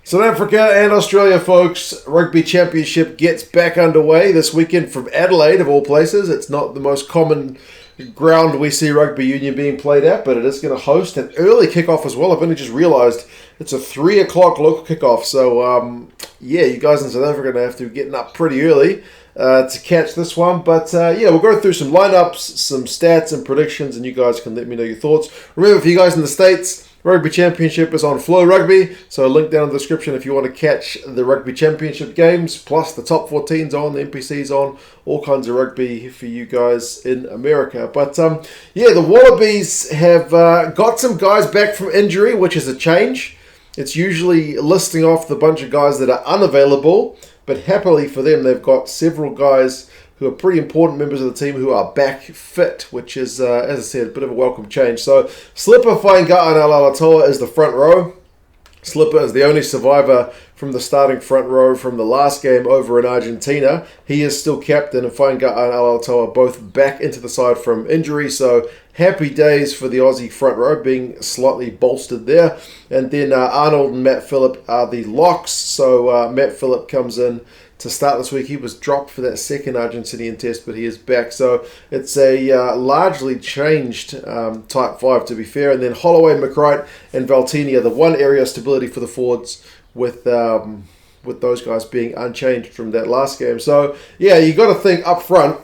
South Africa and Australia, folks, Rugby Championship gets back underway this weekend from Adelaide, of all places. It's not the most common ground we see rugby union being played at, but it is going to host an early kickoff as well. I've only just realised it's a 3 o'clock local kickoff, so you guys in South Africa are going to have to be getting up pretty early to catch this one. But we'll go through some lineups, some stats and predictions, and you guys can let me know your thoughts. Remember, for you guys in the States, Rugby Championship is on Flow Rugby, so a link down in the description if you want to catch the Rugby Championship games, plus the top 14's on, the NPC's on, all kinds of rugby for you guys in America. But the Wallabies have got some guys back from injury, which is a change. It's usually listing off the bunch of guys that are unavailable, but happily for them, they've got several guys who are pretty important members of the team who are back fit, which is, as I said, a bit of a welcome change. So, Slipper, Fainga'a and Alaalatoa is the front row. Slipper is the only survivor from the starting front row from the last game over in Argentina. He is still captain, and Fainga'a and Alaalatoa are both back into the side from injury. So, happy days for the Aussie front row being slightly bolstered there. And then Arnold and Matt Phillip are the locks. So, Matt Phillip comes in to start this week. He was dropped for that second Argentinian test, but he is back. So it's a largely changed type 5, to be fair. And then Holloway, McReight and Valetini are the one area of stability for the forwards, with those guys being unchanged from that last game. So yeah, you got to think up front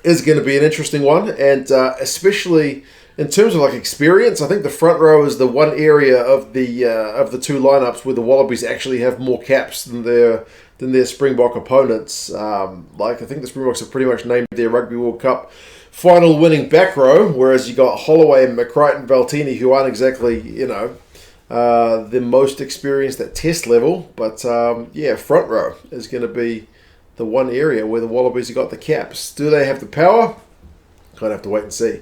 is going to be an interesting one, and especially in terms of experience, I think the front row is the one area of the two lineups where the Wallabies actually have more caps than their Springbok opponents. I think the Springboks have pretty much named their Rugby World Cup final winning back row, whereas you got Holloway and McReight and Valetini, who aren't exactly the most experienced at test level. But front row is going to be the one area where the Wallabies have got the caps. Do they have the power? Kind of have to wait and see.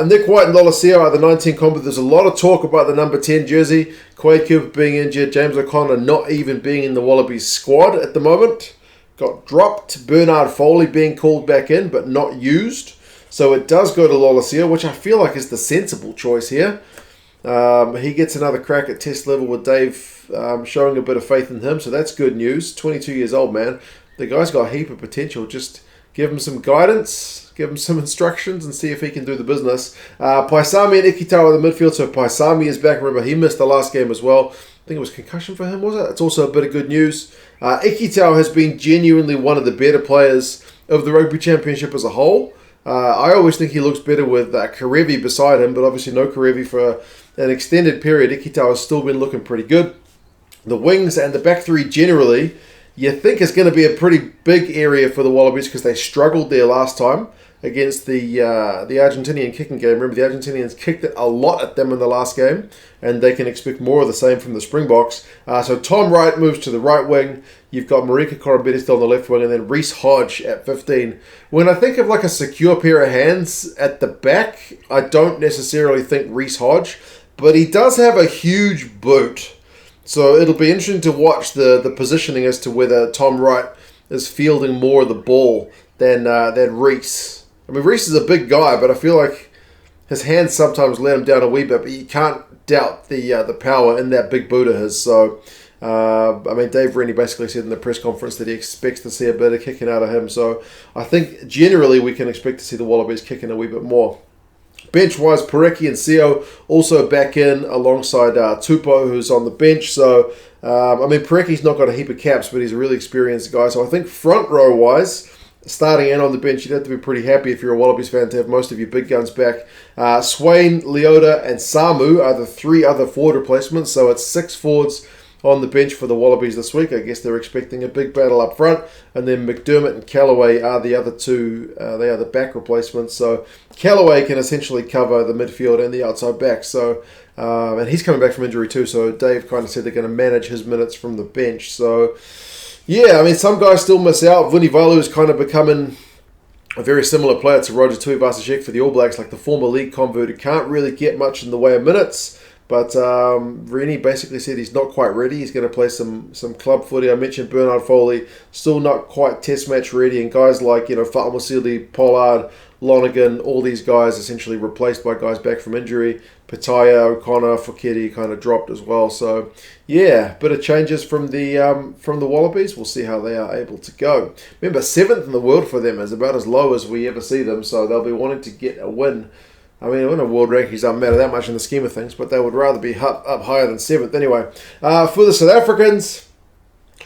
Nick White and Lolesio are the 19 combo. There's a lot of talk about the number 10 jersey. Quade Cooper being injured. James O'Connor not even being in the Wallabies squad at the moment. Got dropped. Bernard Foley being called back in, but not used. So it does go to Lolesio, which I feel like is the sensible choice here. He gets another crack at test level with Dave showing a bit of faith in him. So that's good news. 22 years old, man. The guy's got a heap of potential. Just give him some guidance, give him some instructions, and see if he can do the business. Paisami and Ikitau are the midfield, so Paisami is back. Remember, he missed the last game as well. I think it was concussion for him, was it? It's also a bit of good news. Ikitau has been genuinely one of the better players of the Rugby Championship as a whole. I always think he looks better with Koroibete beside him, but obviously no Koroibete for an extended period. Ikitau has still been looking pretty good. The wings and the back three generally, you think it's going to be a pretty big area for the Wallabies because they struggled there last time against the Argentinian kicking game. Remember, the Argentinians kicked it a lot at them in the last game, and they can expect more of the same from the Springboks. So Tom Wright moves to the right wing. You've got Marika, Koroibete still on the left wing, and then Reece, Hodge at 15. When I think of a secure pair of hands at the back, I don't necessarily think Reece Hodge, but he does have a huge boot. So it'll be interesting to watch the positioning as to whether Tom Wright is fielding more of the ball than Reece. I mean, Reece is a big guy, but I feel like his hands sometimes let him down a wee bit. But you can't doubt the power in that big boot of his. So, Dave Rennie basically said in the press conference that he expects to see a bit of kicking out of him. So I think generally we can expect to see the Wallabies kicking a wee bit more. Bench-wise, Porecki and Seo also back in alongside Tupou, who's on the bench. So, Porecki's not got a heap of caps, but he's a really experienced guy. So I think front row-wise, starting in on the bench, you'd have to be pretty happy if you're a Wallabies fan to have most of your big guns back. Swain, Leota and Samu are the three other forward replacements. So it's 6 forwards on the bench for the Wallabies this week. I guess they're expecting a big battle up front. And then McDermott and Kellaway are the other two. They are the back replacements. So Kellaway can essentially cover the midfield and the outside back. So and he's coming back from injury too. So Dave kind of said they're going to manage his minutes from the bench. So yeah, some guys still miss out. Vunivalu is kind of becoming a very similar player to Roger Tuivasa-Sheck for the All Blacks, like the former league convert who can't really get much in the way of minutes. But Rennie basically said he's not quite ready. He's going to play some club footy. I mentioned Bernard Foley, still not quite test match ready. And guys like, Fa'amasili, Pollard, Lonergan, all these guys essentially replaced by guys back from injury. Petaia, O'Connor, Foketi kind of dropped as well. So, yeah, bit of changes from the Wallabies. We'll see how they are able to go. Remember, 7th in the world for them is about as low as we ever see them, so they'll be wanting to get a win. I mean, in a world rankings doesn't matter that much in the scheme of things, but they would rather be up higher than 7th anyway. For the South Africans,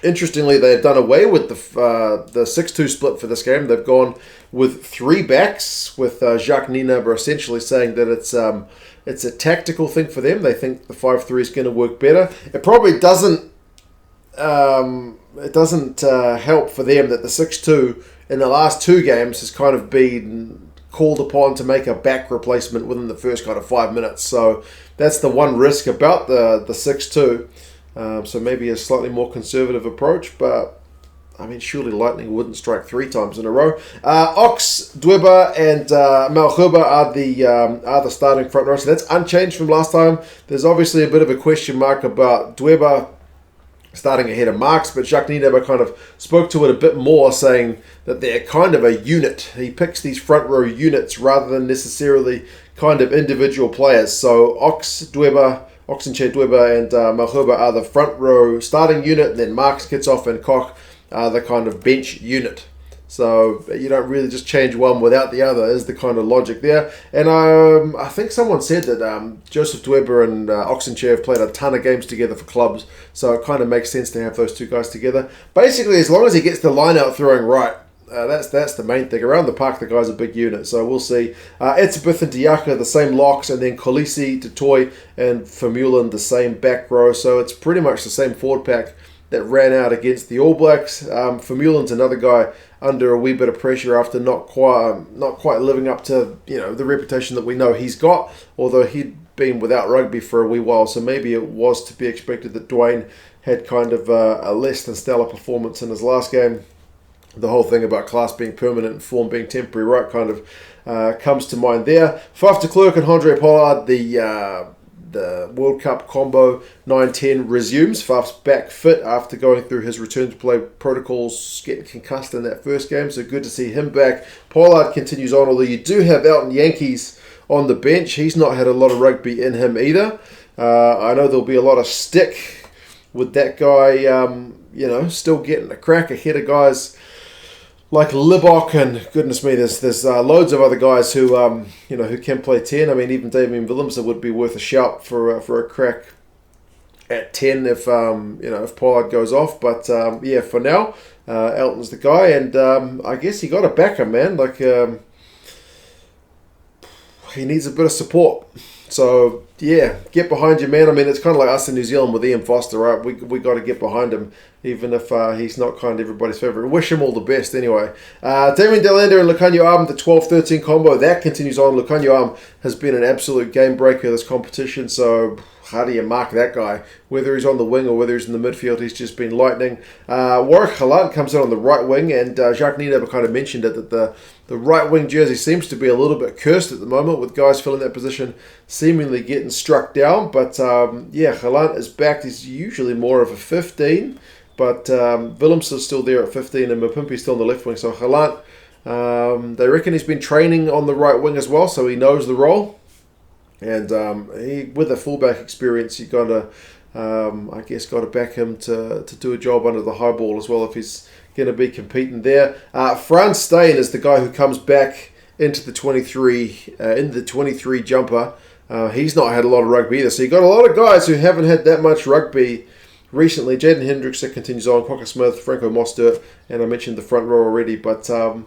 interestingly, they've done away with the 6-2 split for this game. They've gone with 3 backs, with Jacques Nienaber essentially saying that it's a tactical thing for them. They think the 5-3 is going to work better. It probably doesn't help for them that the 6-2 in the last 2 games has kind of been called upon to make a back replacement within the first kind of 5 minutes. So that's the one risk about the 6-2. So maybe a slightly more conservative approach, but I mean, surely Lightning wouldn't strike 3 times in a row. Ox, Dweba, and Malhuba are the starting front row. So that's unchanged from last time. There's obviously a bit of a question mark about Dweba starting ahead of Marks, but Jacques Nienaber kind of spoke to it a bit more, saying that they're kind of a unit. He picks these front row units rather than necessarily kind of individual players. So Oxenchair Dweba and Malhuba are the front row starting unit, and then Marks, Kitsoff, and Koch are the kind of bench unit. So you don't really just change one without the other is the kind of logic there. And I think someone said that Joseph Dweba and Oxenchair have played a ton of games together for clubs, so it kind of makes sense to have those 2 guys together. Basically, as long as he gets the line out throwing right, that's the main thing. Around the park, the guy's a big unit, so we'll see. Etzebeth and Diaka, the same locks, and then Kolisi, Totoy, and Vermeulen, the same back row. So it's pretty much the same forward pack that ran out against the All Blacks. Vermeulen's another guy under a wee bit of pressure after not quite living up to the reputation that we know he's got, although he'd been without rugby for a wee while, so maybe it was to be expected that Dwayne had kind of a less than stellar performance in his last game. The whole thing about class being permanent and form being temporary, right, kind of comes to mind there. Faf de Klerk and Andre Pollard, the World Cup combo 9-10 resumes. Faf's back fit after going through his return to play protocols, getting concussed in that first game, so good to see him back. Pollard continues on, although you do have Elton Yankees on the bench. He's not had a lot of rugby in him either. I know there'll be a lot of stick with that guy, still getting a crack ahead of guys like Libok, and goodness me, there's loads of other guys who who can play 10. I mean, even Damien Willemse would be worth a shout for a crack at 10 if Pollard goes off. But for now, Elton's the guy, and I guess you got to back him, man. Like he needs a bit of support. So yeah, get behind your man. I mean, it's kind of like us in New Zealand with Ian Foster, right? We got to get behind him, even if he's not kind of everybody's favourite. Wish him all the best anyway. Damien Delander and Lucanio Arm, the 12-13 combo, that continues on. Lucanio Arm has been an absolute game breaker this competition, so how do you mark that guy? Whether he's on the wing or whether he's in the midfield, he's just been lightning. Warwick Allan comes in on the right wing, and Jacques Nienaber kind of mentioned it, that the right wing jersey seems to be a little bit cursed at the moment, with guys filling that position seemingly getting struck down. But Allan is back. He's usually more of a 15, but Willemse is still there at 15, and Mapimpi's still on the left wing. So Allan, they reckon he's been training on the right wing as well, so he knows the role. And he, with a fullback experience, you got to back him to do a job under the high ball as well if he's going to be competing there. Frans Steyn is the guy who comes back into the 23 jumper. He's not had a lot of rugby either, so you got a lot of guys who haven't had that much rugby recently. Jaden Hendricks that continues on, Cocker Smith, Franco Mostert, and I mentioned the front row already, but so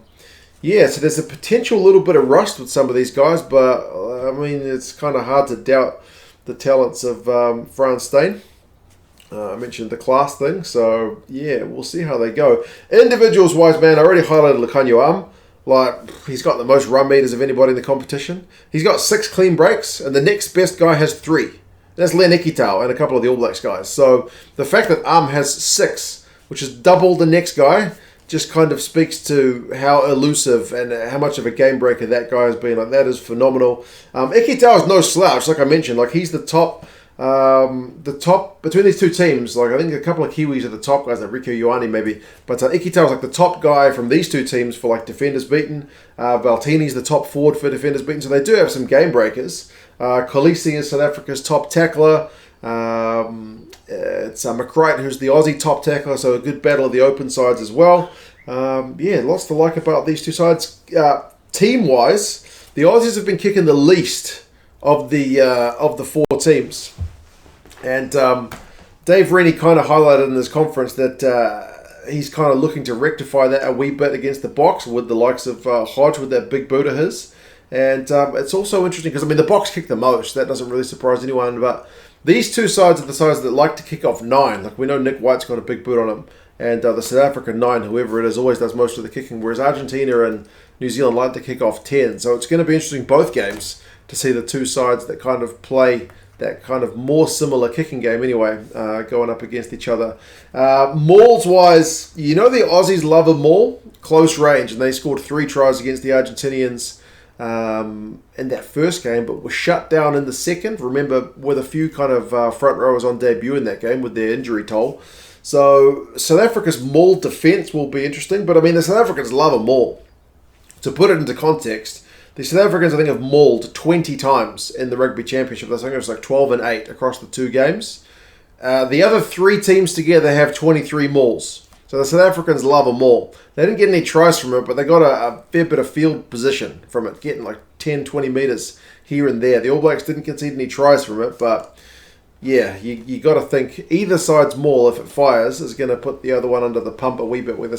there's a potential little bit of rust with some of these guys, but I mean, it's kind of hard to doubt the talents of Frans Steyn. I mentioned the class thing, so yeah, we'll see how they go. Individuals-wise, man, I already highlighted Lucanio Arm. Like, he's got the most run meters of anybody in the competition. He's got 6 clean breaks, and the next best guy has 3. That's Len Ikitau and a couple of the All Blacks guys. So the fact that Arm has 6, which is double the next guy, just kind of speaks to how elusive and how much of a game breaker that guy has been. Like, that is phenomenal. Ikitau is no slouch, like I mentioned. Like, he's the top The top between these two teams, like I think a couple of Kiwis are the top guys, like Rico Ioane maybe, but Ikitau is like the top guy from these two teams for like defenders beaten. Valetini's the top forward for defenders beaten, so they do have some game breakers. Kolisi is South Africa's top tackler. It's McReight who's the Aussie top tackler, so a good battle of the open sides as well. Lots to like about these two sides. Team-wise, the Aussies have been kicking the least of the four teams. And Dave Rennie kind of highlighted in his conference that he's kind of looking to rectify that a wee bit against the Boks with the likes of Hodge with that big boot of his. And it's also interesting because, the Boks kick the most. That doesn't really surprise anyone. But these two sides are the sides that like to kick off 9. Like we know Nick White's got a big boot on him. And the South African 9, whoever it is, always does most of the kicking. Whereas Argentina and New Zealand like to kick off 10. So it's going to be interesting both games to see the two sides that kind of play that kind of more similar kicking game anyway, going up against each other. Mauls-wise, the Aussies love a maul, close range, and they scored 3 tries against the Argentinians in that first game, but were shut down in the second. Remember, with a few kind of front rowers on debut in that game with their injury toll. So South Africa's maul defence will be interesting, but the South Africans love a maul. To put it into context, the South Africans, I think, have mauled 20 times in the Rugby Championship. I think it was like 12 and 8 across the 2 games. The other 3 teams together have 23 mauls. So the South Africans love a maul. They didn't get any tries from it, but they got a fair bit of field position from it, getting like 10, 20 metres here and there. The All Blacks didn't concede any tries from it, but yeah, you got to think either side's maul, if it fires, is going to put the other one under the pump a wee bit, whether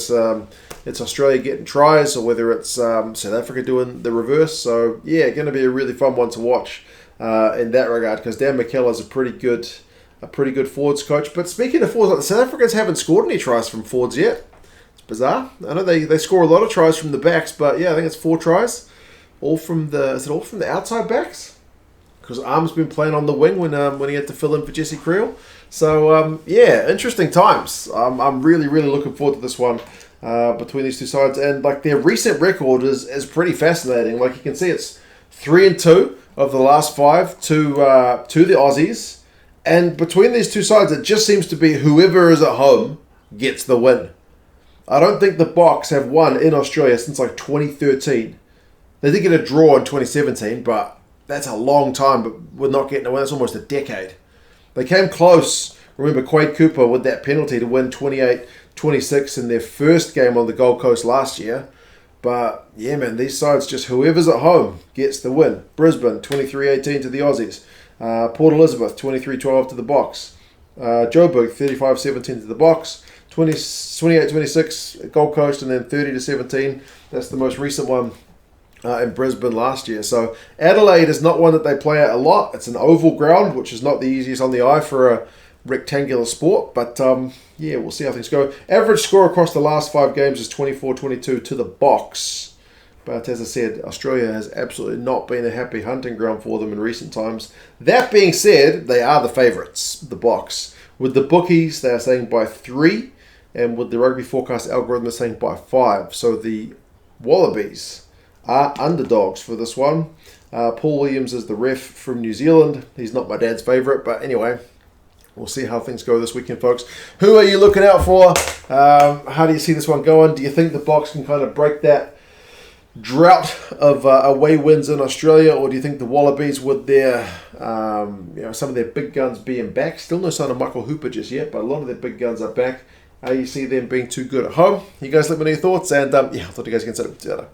it's Australia getting tries or whether it's South Africa doing the reverse. So yeah, going to be a really fun one to watch in that regard, because Dan McKellar's a pretty good forwards coach. But speaking of forwards, the South Africans haven't scored any tries from forwards yet. It's bizarre. I know they score a lot of tries from the backs, but yeah, I think it's 4 tries. Is it all from the outside backs? Because Arm's been playing on the wing when he had to fill in for Jesse Creel. So, interesting times. I'm really, really looking forward to this one between these two sides. And, their recent record is pretty fascinating. Like, you can see it's 3-2 of the last 5 to the Aussies. And between these two sides, it just seems to be whoever is at home gets the win. I don't think the Boks have won in Australia since, 2013. They did get a draw in 2017, but that's a long time, but we're not getting a win. That's almost a decade. They came close. Remember Quade Cooper with that penalty to win 28-26 in their first game on the Gold Coast last year. But, yeah, man, these sides, just whoever's at home gets the win. Brisbane, 23-18 to the Aussies. Port Elizabeth, 23-12 to the Boks. Joburg, 35-17 to the Boks. 28-26 Gold Coast, and then 30-17. That's the most recent one. In Brisbane last year. So Adelaide is not one that they play at a lot. It's an oval ground, which is not the easiest on the eye for a rectangular sport. But we'll see how things go. Average score across the last 5 games is 24-22 to the Boks. But as I said, Australia has absolutely not been a happy hunting ground for them in recent times. That being said, they are the favourites, the Boks. With the bookies, they are saying by 3. And with the Rugby Forecast algorithm, they're saying by 5. So the Wallabies are underdogs for this one. Paul Williams is the ref from New Zealand. He's not my dad's favourite, but anyway, we'll see how things go this weekend, folks. Who are you looking out for? How do you see this one going? Do you think the Boks can kind of break that drought of away wins in Australia, or do you think the Wallabies, with their some of their big guns being back, still no sign of Michael Hooper just yet, but a lot of their big guns are back? You see them being too good at home? You guys let me know your thoughts, and I'll talk to you guys again soon. See you later.